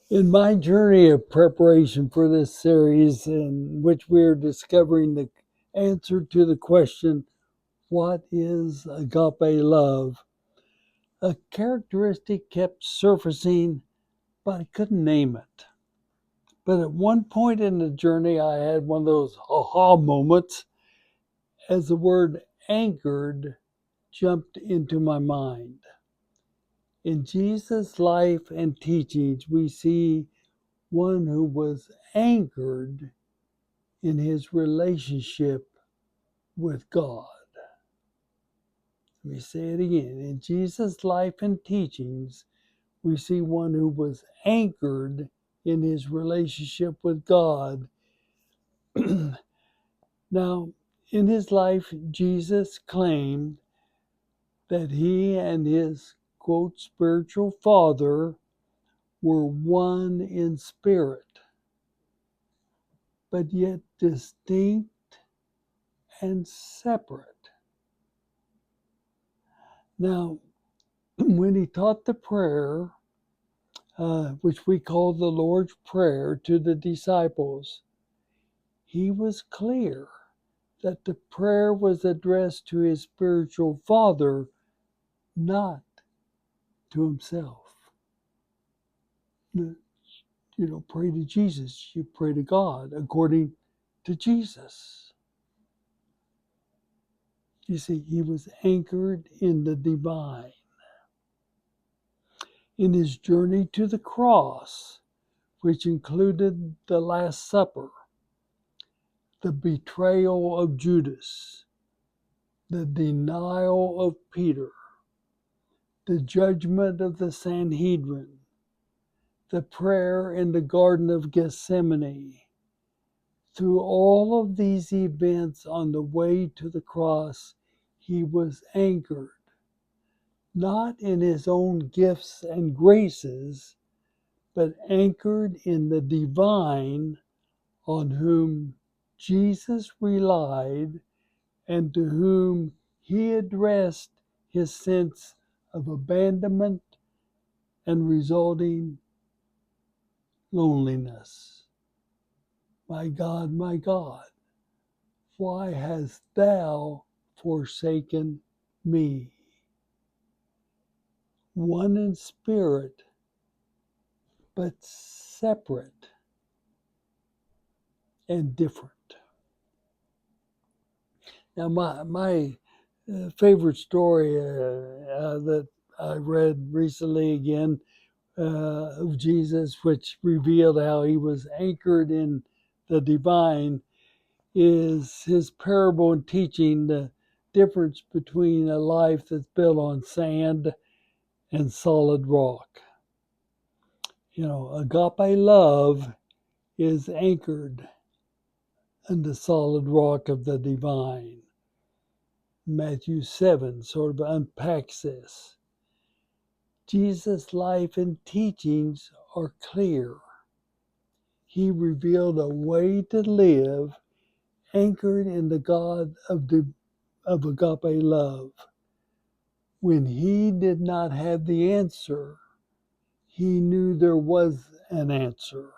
In my journey of preparation for this series, in which we are discovering the answer to the question, what is agape love? A characteristic kept surfacing, but I couldn't name it. But at one point in the journey, I had one of those aha moments as the word anchored jumped into my mind. In Jesus' life and teachings, we see one who was anchored in his relationship with God. Let me say it again. In Jesus' life and teachings, we see one who was anchored in his relationship with God. Now, in his life, Jesus claimed that he and his, quote, spiritual father were one in spirit, but yet distinct and separate. Now, when he taught the prayer, which we call the Lord's Prayer, to the disciples, he was clear that the prayer was addressed to his spiritual father, not to himself. Pray to Jesus. You pray to God according to Jesus. You see, he was anchored in the divine. In his journey to the cross, which included the Last Supper, the betrayal of Judas, the denial of Peter, the judgment of the Sanhedrin, the prayer in the Garden of Gethsemane. Through all of these events on the way to the cross, he was anchored, not in his own gifts and graces, but anchored in the divine on whom Jesus relied and to whom he addressed his sense of abandonment and resulting loneliness. My God, why hast thou forsaken me? One in spirit, but separate and different. Now, my favorite story that I read recently again of Jesus, which revealed how he was anchored in the divine, is his parable in teaching the difference between a life that's built on sand and solid rock. Agape love is anchored in the solid rock of the divine. Matthew 7 sort of unpacks this. Jesus' life and teachings are clear. He revealed a way to live anchored in the God of agape love. When he did not have the answer, he knew there was an answer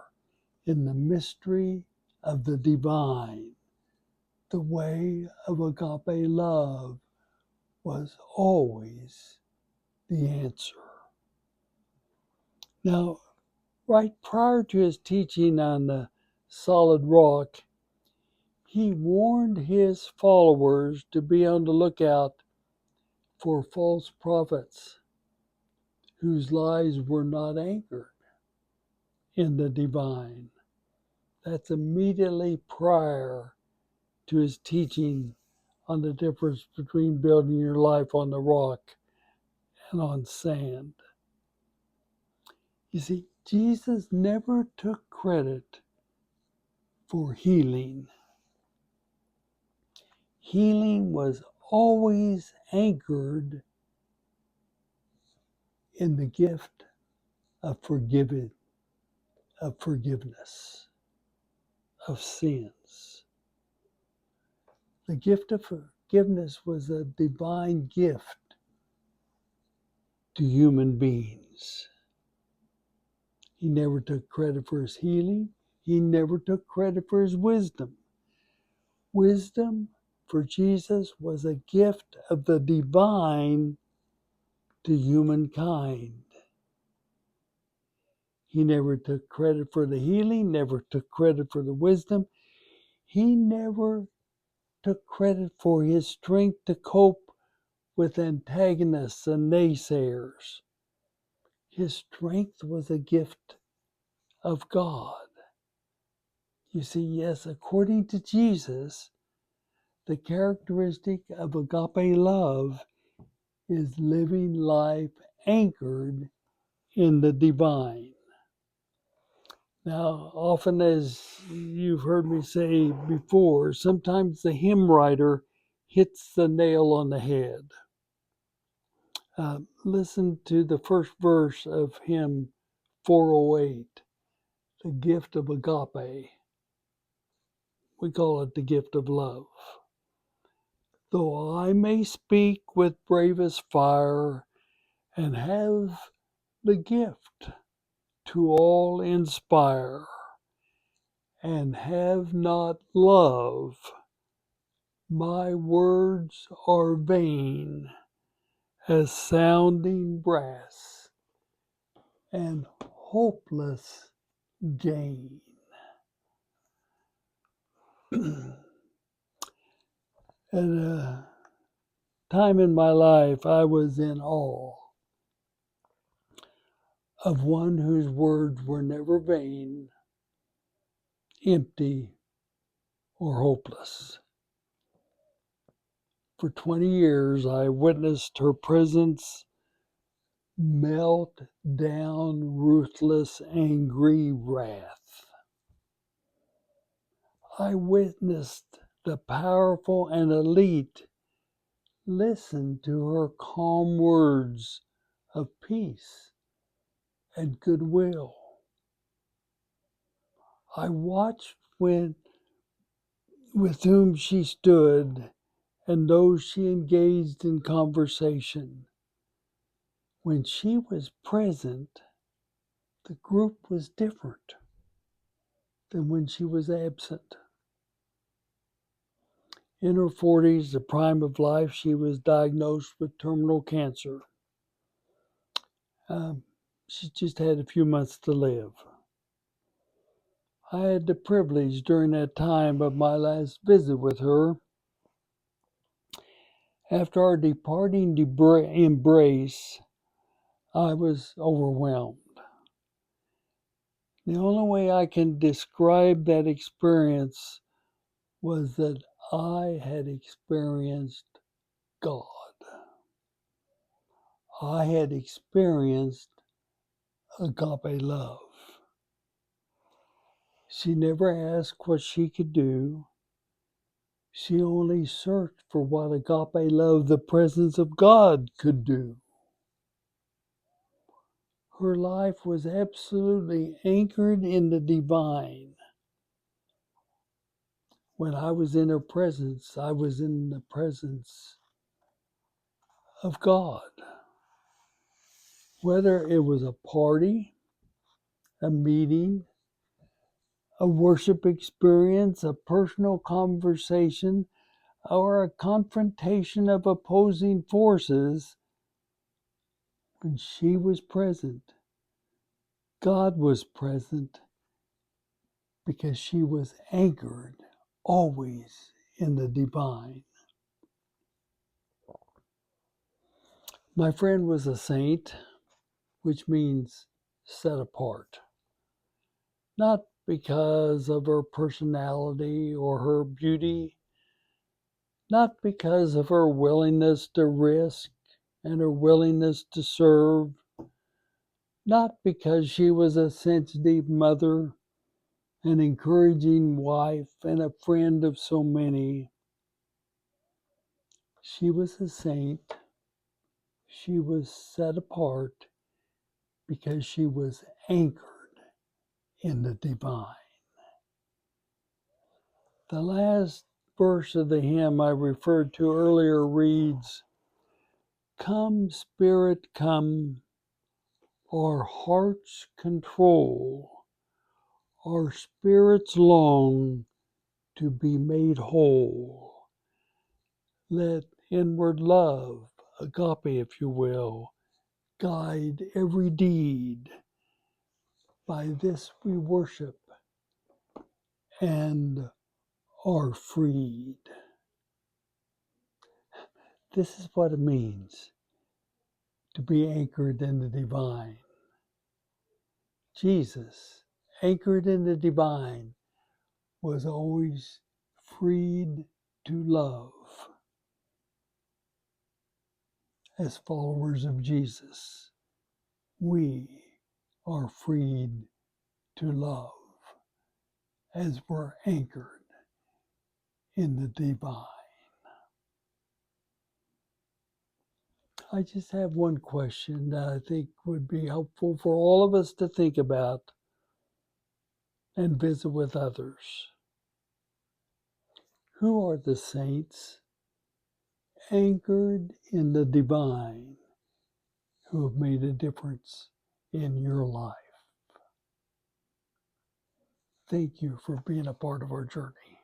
in the mystery of the divine. The way of agape love was always the answer. Now, right prior to his teaching on the solid rock, he warned his followers to be on the lookout for false prophets whose lives were not anchored in the divine. That's immediately prior to his teaching on the difference between building your life on the rock and on sand. You see, Jesus never took credit for healing. Healing was always anchored in the gift of forgiveness, of sins. The gift of forgiveness was a divine gift to human beings. He never took credit for his healing. He never took credit for his wisdom. Wisdom for Jesus was a gift of the divine to humankind. He never took credit for the healing, never took credit for the wisdom. He never took credit for his strength to cope with antagonists and naysayers. His strength was a gift of God. You see, yes, according to Jesus, the characteristic of agape love is living life anchored in the divine. Now, often, as you've heard me say before, sometimes the hymn writer hits the nail on the head. Listen to the first verse of hymn 408, the gift of agape. We call it the gift of love. Though I may speak with bravest fire and have the gift to all inspire, and have not love, my words are vain as sounding brass and hopeless gain. At a time in my life, I was in awe of one whose words were never vain, empty, or hopeless. For 20 years, I witnessed her presence melt down ruthless, angry wrath. I witnessed the powerful and elite listen to her calm words of peace and goodwill. I watched with whom she stood and those she engaged in conversation. When she was present, the group was different than when she was absent. In her 40s, the prime of life, she was diagnosed with terminal cancer. She just had a few months to live. I had the privilege during that time of my last visit with her. After our departing embrace, I was overwhelmed. The only way I can describe that experience was that I had experienced God. I had experienced agape love. She never asked what she could do. She only searched for what agape love, the presence of God, could do. Her life was absolutely anchored in the divine. When I was in her presence, I was in the presence of God. Whether it was a party, a meeting, a worship experience, a personal conversation, or a confrontation of opposing forces, when she was present, God was present because she was anchored always in the divine. My friend was a saint, which means set apart. Not because of her personality or her beauty, not because of her willingness to risk and her willingness to serve, not because she was a sensitive mother, an encouraging wife, and a friend of so many. She was a saint. She was set apart because she was anchored in the divine. The last verse of the hymn I referred to earlier reads, "Come, Spirit, come, our heart's control, our spirits long to be made whole. Let inward love, agape if you will, guide every deed. By this we worship and are freed. This is what it means to be anchored in the divine. Jesus, anchored in the divine, was always freed to love. As followers of Jesus, we are freed to love as we're anchored in the divine. I just have one question that I think would be helpful for all of us to think about and visit with others. Who are the saints anchored in the divine who have made a difference in your life? Thank you for being a part of our journey.